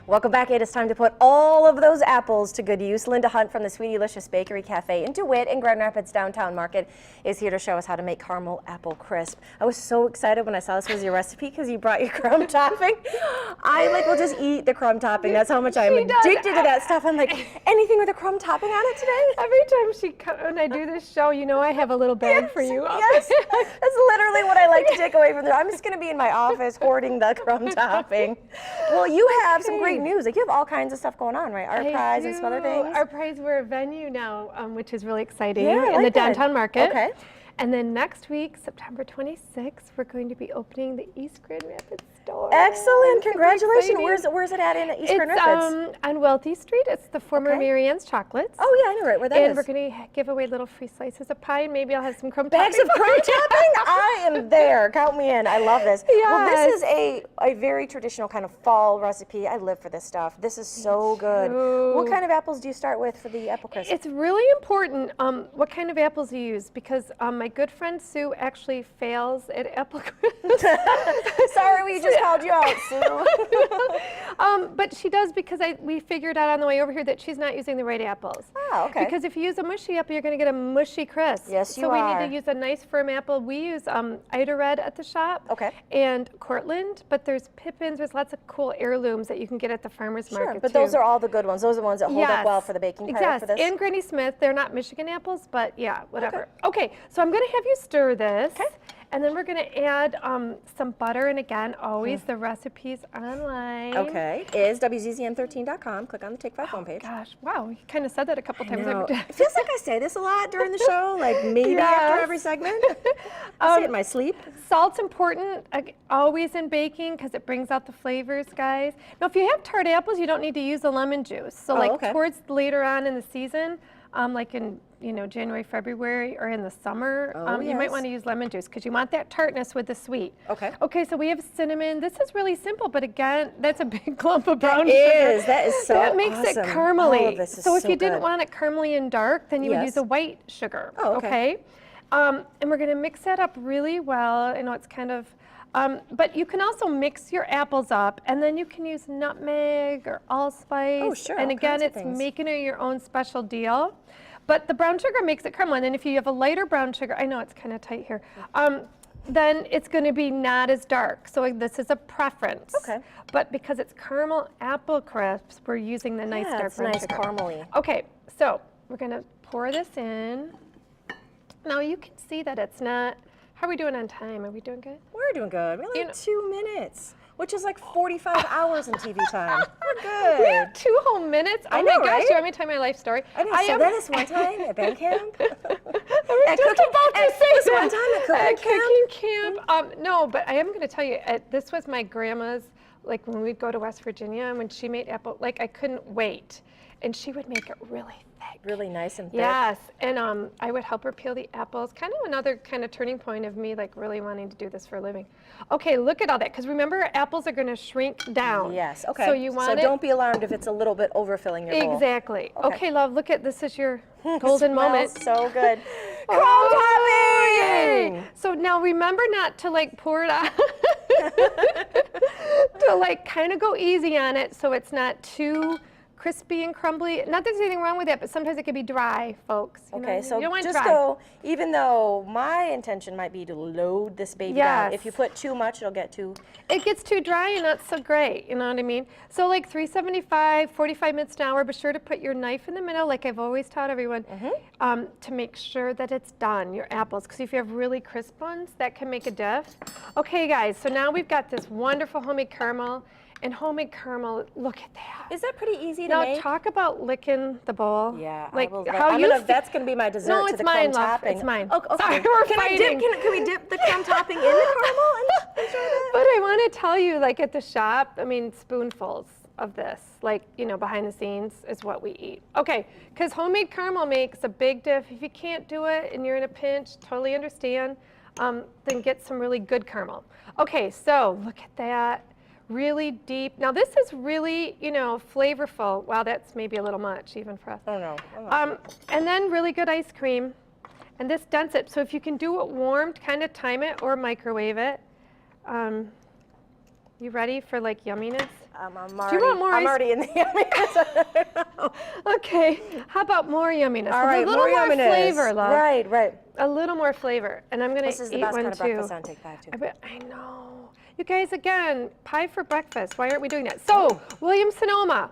Welcome back. It is time to put all of those apples to good use. Linda Hunt from the Sweetylicious Bakery Cafe in DeWitt in Grand Rapids Downtown Market is here to show us how to make caramel apple crisp. I was so excited when I saw this was your recipe because you brought your crumb topping. I will just eat the crumb topping. That's how much I'm addicted to that stuff. I'm like, anything with a crumb topping on it today? Every time when I do this show, you know I have a little bag for you. Yes, that's literally what I like to take away from there. I'm just going to be in my office hoarding the crumb topping. Well, you have some great news. Like, you have all kinds of stuff going on, right? Art Prize and some other things. Art Prize, we're a venue now, which is really exciting, Yeah, in the downtown market. Okay. And then next week, September 26th, we're going to be opening the East Grand Rapids store. Excellent. Congratulations. Where's it at in East Grand Rapids? It's on Wealthy Street. It's the former Mary Ann's Chocolates. Oh, yeah, I know right where that is. And we're going to give away little free slices of pie, and maybe I'll have some crumb bags topping. of crumb topping? I am there. Count me in. I love this. Yes. Well, this is a very traditional kind of fall recipe. I live for this stuff. This is so good. What kind of apples do you start with for the apple crisp? It's really important what kind of apples you use, because my good friend Sue actually fails at apple crisp. Sorry, we just called you out, Sue. But she does, because we figured out on the way over here that she's not using the right apples. Oh, okay. Because if you use a mushy apple, you're going to get a mushy crisp. Yes, you are. So we are. need to use a nice firm apple. We use Ida Red at the shop. Okay. And Cortland, but there's Pippins. There's lots of cool heirlooms that you can get at the farmer's market, but too. those are all the good ones. Those are the ones that hold up well for the baking part for this. And Granny Smith. They're not Michigan apples, but yeah, whatever. Okay, so I'm going to have you stir this. Okay. And then we're going to add some butter, and again, always the recipes online. Okay, is WZZM13.com. Click on the Take 5 homepage. Gosh, wow, you kind of said that a couple times. It feels like I say this a lot during the show, like maybe after every segment. I say it in my sleep. Salt's important, always in baking, because it brings out the flavors, guys. Now, if you have tart apples, you don't need to use the lemon juice. So, towards later on in the season, like in January, February, or in the summer, you might want to use lemon juice because you want that tartness with the sweet. Okay. Okay, so we have cinnamon. This is really simple, but again, that's a big clump of brown sugar. That is so That makes it caramely. Oh, this is so if you didn't want it caramely and dark, then you would use a white sugar. Oh, okay. And we're going to mix that up really well. I know it's kind of, but you can also mix your apples up, and then you can use nutmeg or allspice. Oh, sure. And again, it's making it your own special deal. But the brown sugar makes it caramel, and then if you have a lighter brown sugar, I know it's kind of tight here, then it's going to be not as dark. So this is a preference. Okay. But because it's caramel apple crisps, we're using the nice dark brown nice sugar. caramely. Okay, so we're going to pour this in. Now you can see that it's not. How are we doing on time? Are we doing good? We're doing good. We only have 2 minutes, which is like 45 hours in TV time. We're good. We have 2 whole minutes. Oh, I know, my gosh, right? do you want me to tell my life story? I said that this one time at band camp. I was just about to say this one time at cooking camp. No, but I am going to tell you, this was my grandma's, like when we'd go to West Virginia, and when she made apple, like I couldn't wait. And she would make it really thick. Really nice and thick. Yes, and I would help her peel the apples. Kind of another kind of turning point of me like really wanting to do this for a living. Okay, look at all that, because remember, apples are going to shrink down. Yes, okay. So you want don't be alarmed if it's a little bit overfilling your bowl. Exactly. Okay, love, look at this is your golden moment. So good. Crumb topping! So now remember not to like pour it out. To like kind of go easy on it so it's not too crispy and crumbly. Not that there's anything wrong with that, but sometimes it can be dry, folks. Okay, so you don't want just dry. go, even though my intention might be to load this baby down. If you put too much, it'll get too... It gets too dry and not so great, you know what I mean? So like 375, 45 minutes an hour, be sure to put your knife in the middle, like I've always taught everyone, to make sure that it's done, your apples, because if you have really crisp ones, that can make a diff. Okay, guys, so now we've got this wonderful homemade caramel. And homemade caramel, look at that. Is that pretty easy to make? Now talk about licking the bowl. Yeah, like how that's going to be my dessert to the crumb topping. It's mine. Okay. Sorry, we're fighting. Can we dip the crumb topping in the caramel and enjoy that? But I want to tell you, like at the shop, I mean, spoonfuls of this, like, behind the scenes is what we eat. Okay, because homemade caramel makes a big diff. If you can't do it and you're in a pinch, totally understand, then get some really good caramel. Okay, so look at that. Really deep. Now this is really, flavorful. Wow, that's maybe a little much even for us. Oh no. And then really good ice cream. And this dents it. So if you can do it warmed, kind of time it or microwave it. You ready for like yumminess? I'm Do you want more I'm ice- already in the yumminess. Okay, how about more yumminess? All With right, a little more yumminess. flavor, love. Right, right. A little more flavor, and I'm gonna This is the eat best one kind of too. breakfast on Take 5 too. I know. You guys, again, pie for breakfast. Why aren't we doing that? So, Williams-Sonoma,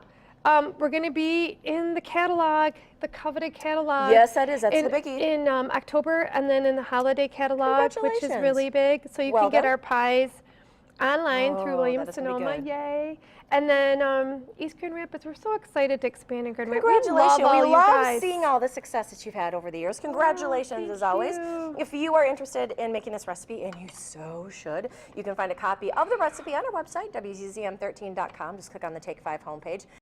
we're going to be in the catalog, the coveted catalog. Yes, that is. That's the biggie. In October, and then in the holiday catalog, which is really big. So you Well can get done. our pies online through Oh, that is gonna be Williams-Sonoma. good. Yay. And then East Grand Rapids, we're so excited to expand in Grand Rapids. Congratulations. We We love guys. seeing all the success that you've had over the years. Congratulations thank as always. you. If you are interested in making this recipe, and you so should, you can find a copy of the recipe on our website, WZZM13.com. Just click on the Take 5 homepage.